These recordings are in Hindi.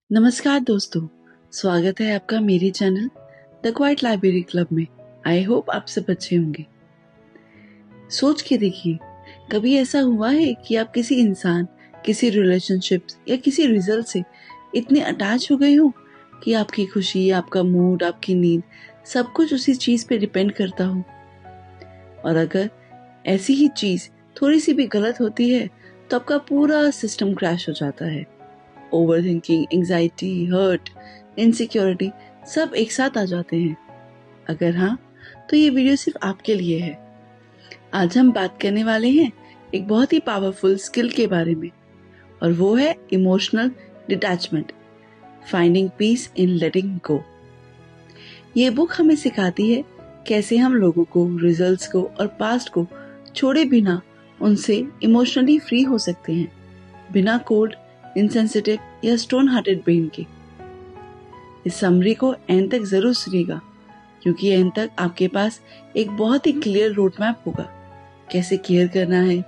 नमस्कार दोस्तों, स्वागत है आपका मेरे channel the quiet library club में। आई होप आप सब अच्छे होंगे। सोच के देखिए, कभी ऐसा हुआ है कि आप किसी इंसान, किसी रिलेशनशिप या किसी रिजल्ट से इतने अटैच हो गए हो कि आपकी खुशी, आपका मूड, आपकी नींद सब कुछ उसी चीज पे डिपेंड करता हो। और अगर ऐसी ही चीज थोड़ी सी भी गलत होती है तो आपका पूरा सिस्टम क्रैश हो जाता है। Overthinking, anxiety, hurt, insecurity सब एक साथ आ जाते हैं। अगर हाँ, तो ये वीडियो सिर्फ आपके लिए है। आज हम बात करने वाले हैं एक बहुत ही पावरफुल स्किल के बारे में, और वो है इमोशनल डिटैचमेंट, फाइंडिंग पीस इन लेटिंग गो। ये बुक हमें सिखाती है कैसे हम लोगों को, रिजल्ट्स को और पास्ट को छोड़े बिना उनसे इमोशनली फ्री हो सकते हैं, बिना कोल्ड, इनसेंसिटिव या स्टोन हार्टेड ब्रेन के। इस समरी को एंड तक जरूर सुनिएगा, क्योंकि एंड तक आपके पास एक बहुत ही क्लियर रोड मैप होगा कैसे केयर करना है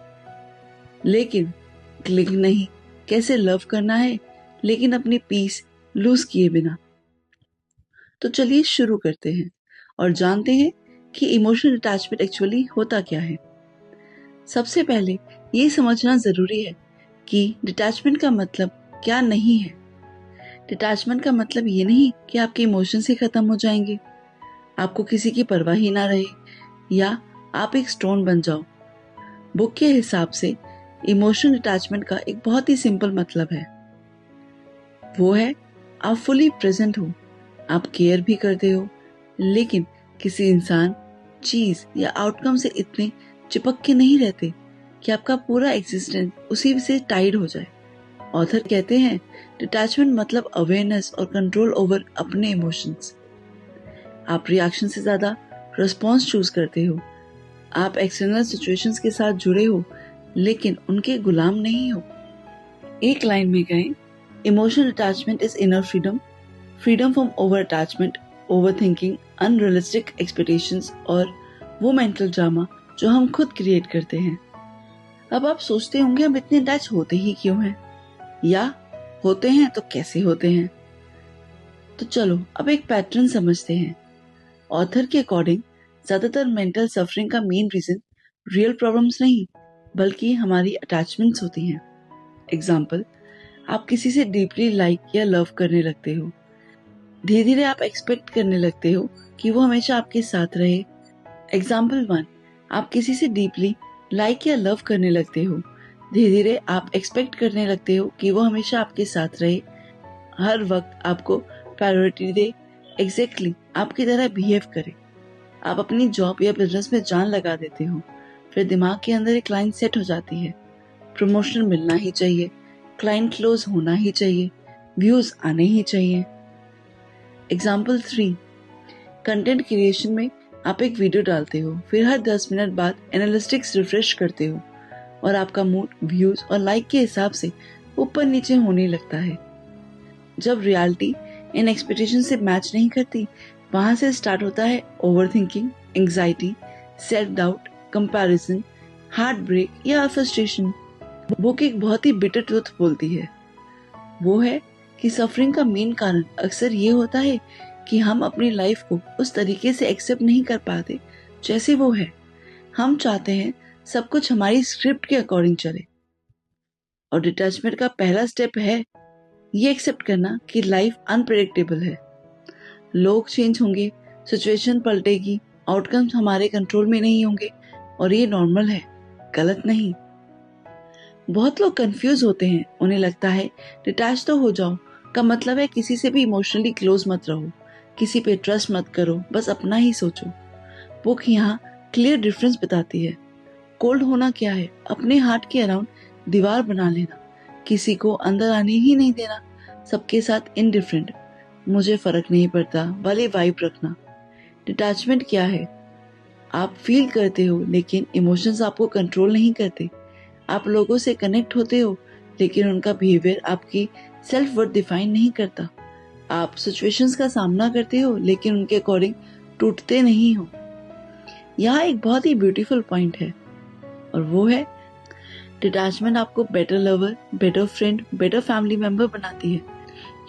लेकिन क्लिंग नहीं, कैसे लव करना है लेकिन अपनी पीस लूज किए बिना। तो चलिए शुरू करते हैं और जानते हैं कि इमोशनल अटैचमेंट एक्चुअली होता क्या है। सबसे पहले ये समझना जरूरी है कि डिटैचमेंट का मतलब क्या नहीं है। डिटैचमेंट का मतलब ये नहीं कि आपके इमोशंस ही खत्म हो जाएंगे, आपको किसी की परवाह ही ना रहे या आप एक स्टोन बन जाओ। बुक के हिसाब से इमोशनल डिटैचमेंट का एक बहुत ही सिंपल मतलब है, वो है आप फुली प्रेजेंट हो, आप केयर भी करते हो, लेकिन किसी इंसान, चीज या आउटकम से इतने चिपक के नहीं रहते कि आपका पूरा एग्जिस्टेंस उसी से टाइड हो जाए। ऑथर कहते हैं डिटैचमेंट मतलब अवेयरनेस और कंट्रोल ओवर अपने इमोशंस। आप रिएक्शन से ज्यादा रिस्पॉन्स चूज करते हो, आप एक्सटर्नल सिचुएशंस के साथ जुड़े हो लेकिन उनके गुलाम नहीं हो। एक लाइन में कहें, emotional attachment is inner freedom, freedom from over attachment, over thinking, unrealistic expectations और वो मेंटल ड्रामा जो हम खुद क्रिएट करते हैं। अब आप सोचते होंगे हम इतने अटैच होते ही क्यों हैं, या होते हैं तो कैसे होते हैं। तो चलो अब एक पैटर्न समझते हैं। ऑथर के अकॉर्डिंग ज्यादातर मेंटल सफरिंग का मेन रीजन रियल प्रॉब्लम्स नहीं बल्कि हमारी अटैचमेंट्स होती हैं। एग्जाम्पल, आप किसी से डीपली लाइक या लव करने लगते हो, धीरे धीरे आप एक्सपेक्ट करने लगते हो कि वो हमेशा आपके साथ रहे। एग्जाम्पल 1, आप किसी से डीपली लाइक या लव करने लगते हो, धीरे धीरे आप एक्सपेक्ट करने लगते हो कि वो हमेशा आपके साथ रहे, हर वक्त आपको प्रायोरिटी दे, एग्जैक्टली आपकी तरह बिहेव करे। आप अपनी जॉब या बिजनेस में जान लगा देते हो, फिर दिमाग के अंदर एक लाइन सेट हो जाती है, प्रमोशन मिलना ही चाहिए, क्लाइंट क्लोज होना ही चाहिए, व्यूज आने ही चाहिए। एग्जाम्पल 3, कंटेंट क्रिएशन में आप एक वीडियो डालते हो, फिर हर 10 मिनट बाद एनालिटिक्स रिफ्रेश करते हो और आपका मूड व्यूज और लाइक के हिसाब से ऊपर नीचे होने लगता है। जब रियलिटी इन एक्सपेक्टेशन से मैच नहीं करती, वहां से स्टार्ट होता है overthinking, anxiety, self doubt, comparison, heartbreak या फ्रस्ट्रेशन। बुक एक बहुत ही बिटर ट्रूथ बोलती है, वो है कि सफरिंग का मेन कारण अक्सर ये होता है कि हम अपनी लाइफ को उस तरीके से एक्सेप्ट नहीं कर पाते जैसे वो है। हम चाहते हैं सब कुछ हमारी स्क्रिप्ट के अकॉर्डिंग चले, और डिटैचमेंट का पहला स्टेप है ये एक्सेप्ट करना कि लाइफ अनप्रेडिक्टेबल है। लोग चेंज होंगे, सिचुएशन पलटेगी, आउटकम्स हमारे कंट्रोल में नहीं होंगे, और ये नॉर्मल है, गलत नहीं। बहुत लोग कंफ्यूज होते हैं, उन्हें लगता है डिटैच तो हो जाओ का मतलब है किसी से भी इमोशनली क्लोज मत रहो, किसी पे ट्रस्ट मत करो, बस अपना ही सोचो। बुक यहाँ क्लियर डिफरेंस बताती है। कोल्ड होना क्या है, अपने हार्ट के अराउंड दीवार बना लेना, किसी को अंदर आने ही नहीं देना, सबके साथ इनडिफरेंट, मुझे फर्क नहीं पड़ता वाली वाइब रखना। डिटैचमेंट क्या है, आप फील करते हो लेकिन इमोशंस आपको कंट्रोल नहीं करते। आप लोगों से कनेक्ट होते हो लेकिन उनका बिहेवियर आपकी सेल्फ वर्थ डिफाइन नहीं करता। आप सिचुएशंस का सामना करते हो लेकिन उनके अकॉर्डिंग टूटते नहीं हो। यहाँ एक बहुत ही ब्यूटीफुल पॉइंट है, और वो है डिटैचमेंट आपको better lover, better friend, better family member बनाती है।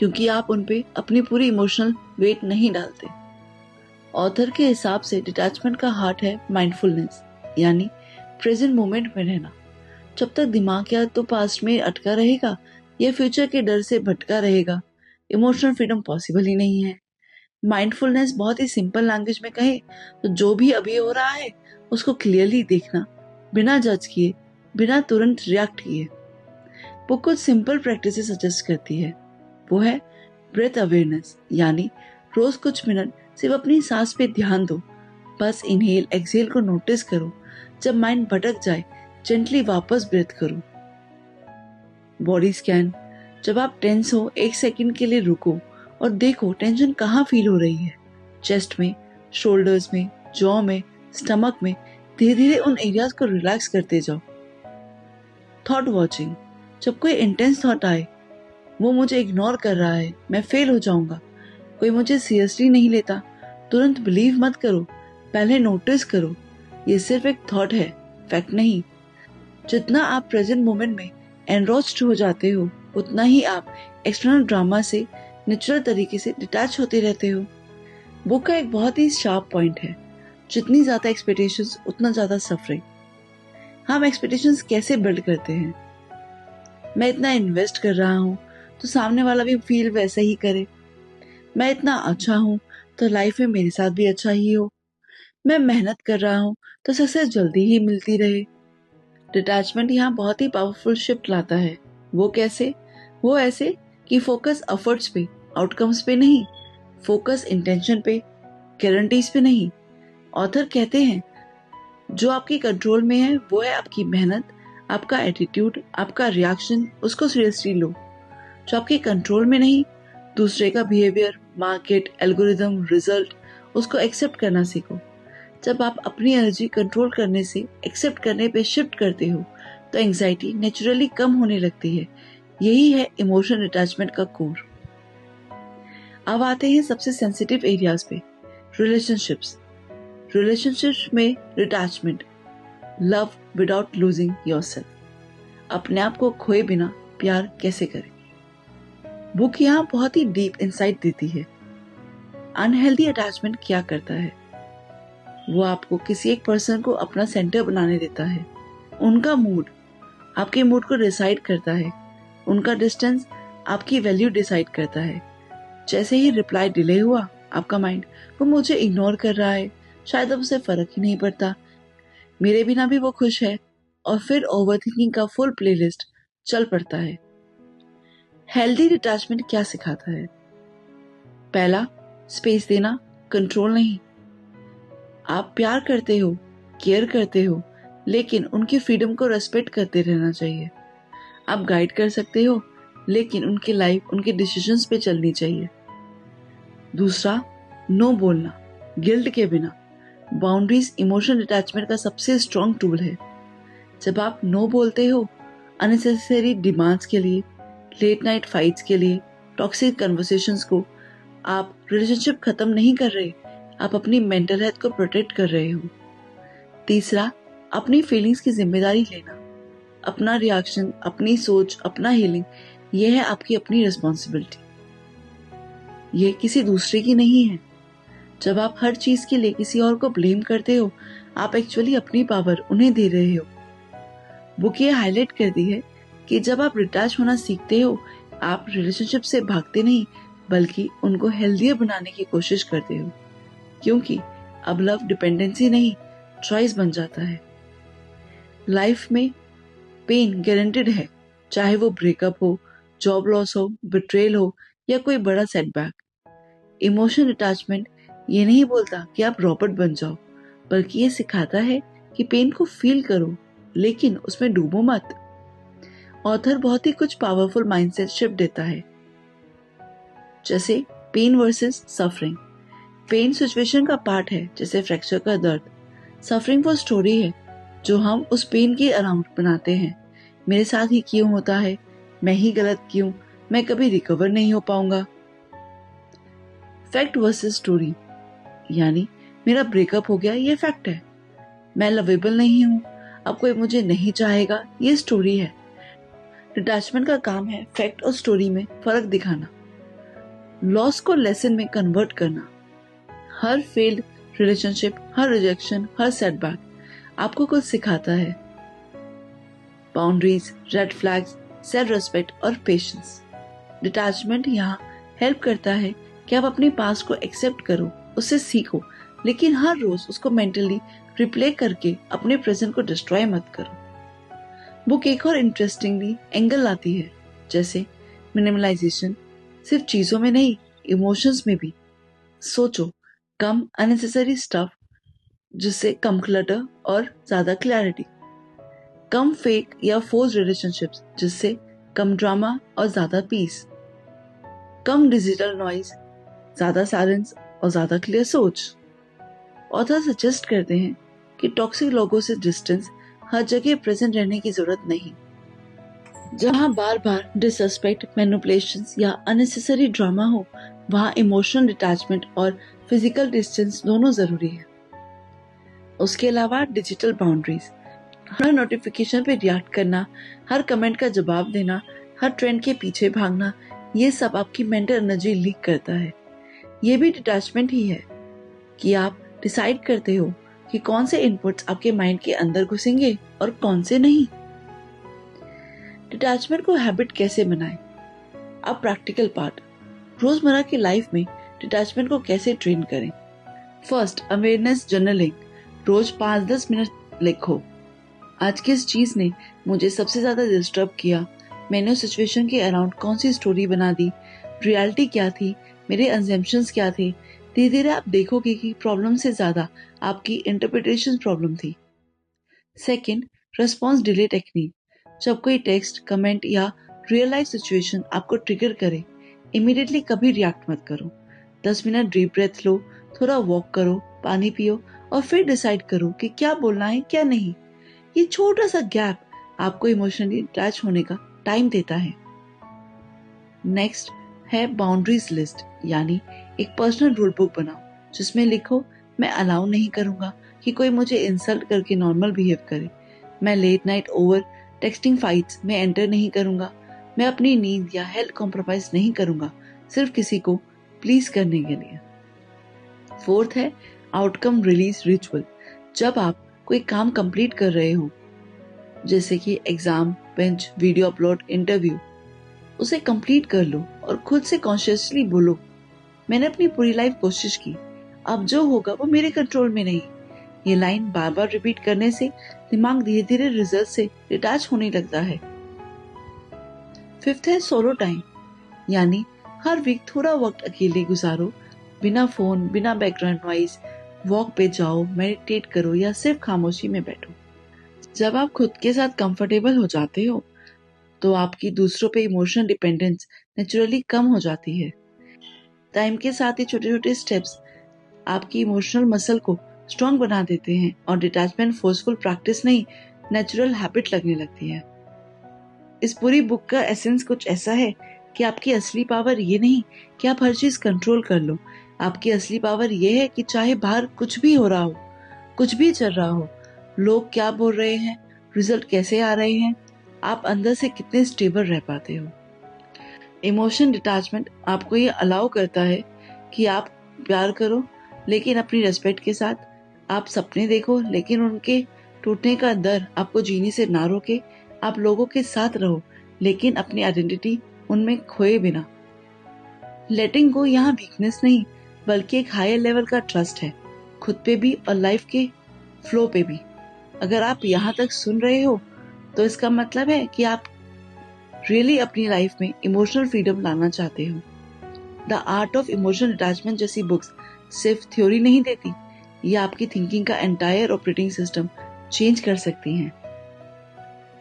क्योंकि आप उन पे अपनी पूरी इमोशनल वेट नहीं डालते। ऑथर के हिसाब से डिटैचमेंट का हार्ट है माइंडफुलनेस, यानी प्रेजेंट मोमेंट में रहना। जब तक दिमाग या तो पास्ट में अटका रहेगा या फ्यूचर के डर से भटका रहेगा, इमोशनल फ्रीडम पॉसिबल ही नहीं है। माइंडफुलनेस बहुत ही सिंपल लैंग्वेज में कहे तो जो भी अभी हो रहा है उसको क्लियरली देखना, बिना जज किए, बिना तुरंत रिएक्ट किए। वो कुछ सिंपल प्रैक्टिसेस सजेस्ट करती है। वो है ब्रेथ अवेयरनेस, यानी रोज कुछ मिनट सिर्फ अपनी सांस पे ध्यान दो। बस इनहेल एक्सहेल को नोटिस करो। जब माइंड भटक जाए जेंटली वापस ब्रेथ करो। बॉडी स्कैन, जब आप टेंस हो 1 सेकंड के लिए रुको और देखो टेंशन कहाँ फील हो रही है। चेस्ट में, शोल्डर्स में, जॉ में, स्टमक में। धीरे धीरे उन एरियाज को रिलैक्स करते जाओ। थॉट वॉचिंग, जब कोई इंटेंस थॉट आए, वो मुझे इग्नोर कर रहा है, मैं फेल हो जाऊंगा, कोई मुझे सीरियसली नहीं लेता, तुरंत बिलीव मत करो, पहले नोटिस करो। ये सिर्फ एक थॉट है, फैक्ट नहीं। जितना आप प्रेजेंट मोमेंट में एनरोच्ड हो जाते हो, उतना ही आप एक्सटर्नल ड्रामा से नेचुरल तरीके से डिटैच होते रहते हो। बुक का एक बहुत ही शार्प पॉइंट है, जितनी ज्यादा एक्सपेक्टेशंस उतना ज्यादा सफरिंग। हम एक्सपेक्टेशंस कैसे बिल्ड करते हैं? मैं इतना इन्वेस्ट कर रहा हूँ तो सामने वाला भी फील वैसा ही करे। मैं इतना अच्छा हूँ तो लाइफ में मेरे साथ भी अच्छा ही हो। मैं मेहनत कर रहा हूँ तो सक्सेस जल्दी ही मिलती रहे। डिटैचमेंट यहाँ बहुत ही पावरफुल शिफ्ट लाता है। वो कैसे? वो ऐसे कि फोकस एफर्ट्स पे, आउटकम्स पे नहीं, फोकस इंटेंशन पे, गारंटीज पे नहीं। ऑथर कहते हैं जो आपकी कंट्रोल में है वो है आपकी मेहनत, आपका एटीट्यूड, आपका रिएक्शन, उसको सीरियसली लो। जो आपके कंट्रोल में नहीं, दूसरे का बिहेवियर, मार्केट, एल्गोरिदम, रिजल्ट, उसको एक्सेप्ट करना सीखो। जब आप अपनी एनर्जी कंट्रोल करने से एक्सेप्ट करने पे शिफ्ट करते हो तो एंजाइटी नेचुरली कम होने लगती है। यही है इमोशनल अटैचमेंट का कोर। अब आते हैं सबसे सेंसिटिव एरियाज पे, रिलेशनशिप्स। रिलेशनशिप्स में detachment, love without losing yourself. अपने आप को खोए बिना प्यार कैसे करें? बुक यहाँ बहुत ही डीप इंसाइट देती है। अनहेल्दी अटैचमेंट क्या करता है? वो आपको किसी एक पर्सन को अपना सेंटर बनाने देता है। उनका मूड आपके मूड को डिसाइड करता है। उनका डिस्टेंस आपकी वैल्यू डिसाइड करता है। जैसे ही रिप्लाई डिले हुआ, आपका माइंड वो मुझे इग्नोर कर रहा है, शायद अब उसे फर्क ही नहीं पड़ता, मेरे बिना भी वो खुश है, और फिर ओवरथिंकिंग का फुल प्लेलिस्ट चल पड़ता है। हेल्दी डिटैचमेंट क्या सिखाता है? पहला, स्पेस देना, कंट्रोल नहीं। आप प्यार करते हो, केयर करते हो, लेकिन उनकी फ्रीडम को रेस्पेक्ट करते रहना चाहिए। आप गाइड कर सकते हो, लेकिन उनकी लाइफ उनके डिसीजंस पे चलनी चाहिए। दूसरा, नो बोलना, गिल्ट के बिना। बाउंड्रीज इमोशनल अटैचमेंट का सबसे स्ट्रॉन्ग टूल है। जब आप नो बोलते हो अननेसेसरी डिमांड्स के लिए, लेट नाइट फाइट्स के लिए, टॉक्सिक कन्वर्सेशंस को, आप रिलेशनशिप खत्म नहीं कर रहे, आप अपनी मेंटल हेल्थ को प्रोटेक्ट कर रहे हो। तीसरा, अपनी फीलिंग्स की जिम्मेदारी लेना। अपना रिएक्शन, अपनी सोच, अपना हीलिंग, यह है आपकी अपनी रिस्पॉन्सिबिलिटी, ये किसी दूसरे की नहीं है। जब आप हर चीज के लिए किसी और को ब्लेम करते हो, आप एक्चुअली अपनी पावर उन्हें दे रहे हो। बुक ये हाईलाइट करती है कि जब आप डिटैच होना सीखते हो, आप रिलेशनशिप से भागते नहीं, बल्कि उनको हेल्दियर बनाने की कोशिश करते हो, क्योंकि अब लव डिपेंडेंसी नहीं, चॉइस बन जाता है। लाइफ में पेन गारंटेड है, चाहे वो ब्रेकअप हो, जॉब लॉस हो, बिट्रेल हो, या कोई बड़ा सेटबैक। इमोशनल अटैचमेंट ये नहीं बोलता कि आप रॉबोट बन जाओ, बल्कि ये सिखाता है कि पेन को फील करो, लेकिन उसमें डूबो मत। ऑथर बहुत ही कुछ पावरफुल माइंडसेट शिफ्ट देता है, जैसे pain versus suffering. Pain situation का पार्ट है, जैसे फ्रैक्चर का दर्द। सफरिंग वो स्टोरी है जो हम उस पेन के अराउंड बनाते हैं। मेरे साथ ही क्यों होता है, मैं ही गलत क्यों, मैं कभी रिकवर नहीं हो पाऊंगा। फैक्ट वर्सेस स्टोरी, यानी मेरा ब्रेकअप हो गया, ये फैक्ट है। मैं लवेबल नहीं हूं, अब कोई मुझे नहीं चाहेगा, ये स्टोरी है। डिटैचमेंट का काम है फैक्ट और स्टोरी में फर्क दिखाना। लॉस को लेसन में कन्वर्ट करना। हर फेल्ड रिलेशनशिप, हर रिजेक्शन, हर सेटबैक आपको कुछ सिखाता है। Boundaries, red flags, self respect और पेशेंस। डिटैचमेंट यहाँ हेल्प करता है कि आप अपने पास्ट को एक्सेप्ट करो, उससे सीखो, लेकिन हर रोज उसको मेंटली रिप्ले करके अपने प्रेजेंट को डिस्ट्रॉय मत करो। बुक एक और इंटरेस्टिंगली एंगल लाती है, जैसे मिनिमलाइजेशन, सिर्फ चीजों में नहीं, इमोशंस में भी। सोचो, कम अननेसेसरी स्टफ, जिससे कम क्लटर और ज्यादा क्लैरिटी। कम फेक या फोर्स रिलेशनशिप्स, जिससे कम ड्रामा और ज्यादा पीस। कम डिजिटल नॉइज, ज्यादा साइलेंस और ज्यादा क्लियर सोच। ऑथर सजेस्ट करते हैं कि टॉक्सिक लोगों से डिस्टेंस, हर जगह प्रेजेंट रहने की जरूरत नहीं। जहां बार बार डिसरेस्पेक्ट, मैनिपुलेशंस या अननेसेसरी ड्रामा हो, वहां इमोशनल डिटैचमेंट और फिजिकल डिस्टेंस दोनों जरूरी है। उसके अलावा डिजिटल बाउंड्रीज, हर नोटिफिकेशन पे रिएक्ट करना, हर कमेंट का जवाब देना, हर ट्रेंड के पीछे भागना, ये सब आपकी मेंटल एनर्जी लीक करता है। ये भी डिटैचमेंट ही है कि आप डिसाइड करते हो कि कौन से इनपुट्स आपके माइंड के अंदर घुसेंगे और कौन से नहीं। डिटैचमेंट को हैबिट कैसे बनाएं? अब प्रैक्टिकल पार्ट, रोजमर्रा की लाइफ में डिटैचमेंट को कैसे ट्रेन करें। First, awareness journaling. रोज 5-10 मिनट लिखो, आज किस चीज ने मुझे सबसे ज्यादा डिस्टर्ब किया, मैंने उस सिचुएशन के अराउंड कौन सी स्टोरी बना दी, रियलिटी क्या थी, मेरे अजम्पशंस क्या थे। धीरे धीरे आप देखोगे कि प्रॉब्लम से ज्यादा आपकी इंटरप्रिटेशन प्रॉब्लम थी। Second, response delay technique. जब कोई टेक्स्ट, कमेंट या रियल लाइफ सिचुएशन आपको ट्रिगर करे, इमीडिएटली कभी रिएक्ट मत करो। 10 मिनट डीप ब्रेथ लो, थोड़ा वॉक करो, पानी पियो और फिर डिसाइड करो कि क्या बोलना है क्या नहीं। ये छोटा सा गैप आपको इमोशनली अटैच होने का टाइम देता है। नेक्स्ट है बाउंड्रीज लिस्ट, यानी एक पर्सनल रूल बुक बनाओ जिसमें लिखो, मैं अलाउ नहीं करूंगा कि कोई मुझे इंसल्ट करके नॉर्मल बिहेव करे। मैं late night over texting fights में एंटर नहीं करूंगा। मैं अपनी नींद या हेल्थ कॉम्प्रोमाइज नहीं करूंगा सिर्फ किसी को प्लीज करने के लिए। फोर्थ है आउटकम रिलीज रिचुअल। जब आप कोई काम कंप्लीट कर रहे हो, जैसे कि exam, bench, video upload, interview, उसे कंप्लीट कर लो और खुद से कॉन्शियसली बोलो, मैंने अपनी पूरी लाइफ कोशिश की, अब जो होगा वो मेरे कंट्रोल में नहीं। ये लाइन बार बार रिपीट करने से दिमाग धीरे धीरे रिजल्ट से डिटैच होने लगता है। फिफ्थ है सोलो टाइम, यानी हर वीक थोड़ा वक्त अकेले गुजारो, बिना फोन, बिना बैकग्राउंड नॉइज। वॉक पे जाओ, मेडिटेट करो या सिर्फ खामोशी में बैठो। जब आप खुद के साथ कंफर्टेबल हो जाते हो तो आपकी दूसरों पे इमोशनल डिपेंडेंस नेचुरली कम हो जाती है। टाइम के साथ ही छोटे छोटे स्टेप्स आपकी इमोशनल मसल को स्ट्रॉन्ग बना देते हैं और डिटैचमेंट फोर्सफुल प्रैक्टिस नहीं, नेचुरल हैबिट लगने लगती है। इस पूरी बुक का एसेंस कुछ ऐसा है कि आपकी असली पावर ये नहीं कि आप हर चीज कंट्रोल कर लो। आपकी असली पावर ये है कि चाहे बाहर कुछ भी हो रहा हो, कुछ भी चल रहा हो, लोग क्या बोल रहे हैं, रिजल्ट कैसे आ रहे हैं, आप अंदर से कितने स्टेबल रह पाते हो। इमोशन डिटैचमेंट आपको ये अलाउ करता है कि आप प्यार करो लेकिन अपनी रेस्पेक्ट के साथ, आप सपने देखो लेकिन उनके टूटने का डर आपको जीने से ना रोके, आप लोगों के साथ रहो लेकिन अपनी आइडेंटिटी उनमें खोए बिना। लेटिंग गो यहाँ वीकनेस नहीं बल्कि एक हायर लेवल का ट्रस्ट है, खुद पे भी और लाइफ के फ्लो पे भी। अगर आप यहाँ तक सुन रहे हो तो इसका मतलब है कि आप रियली अपनी लाइफ में इमोशनल फ्रीडम लाना चाहते हो। The art of emotional attachment जैसी बुक्स सिर्फ थ्योरी नहीं देती, ये आपकी थिंकिंग का एंटायर ऑपरेटिंग सिस्टम चेंज कर सकती हैं।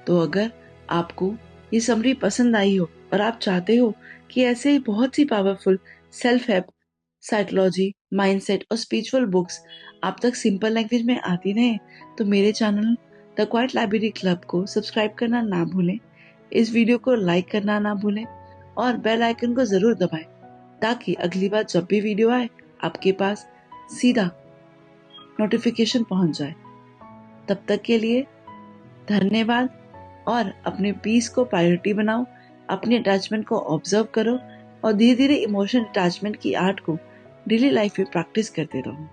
तो अगर आपको ये समरी पसंद आई हो और आप चाहते हो कि ऐसे ही बहुत सी powerful self help, psychology, mindset और स्पिरिचुअल बुक्स आप तक सिंपल लैंग्वेज में आती रहे, तो मेरे channel the quiet library club को सब्सक्राइब करना ना भूलें, इस वीडियो को लाइक करना ना भूलें और बेल आइकन को जरूर दबाएं ताकि अगली बार जब भी वीडियो आए आपके पास सीधा नोटिफिकेशन पहुंच जाए। तब तक के लिए धन्यवाद और अपने पीस को प्रायोरिटी बनाओ, अपने अटैचमेंट को ऑब्जर्व करो और धीरे धीरे इमोशनल अटैचमेंट की आर्ट को डेली लाइफ में प्रैक्टिस करते रहो।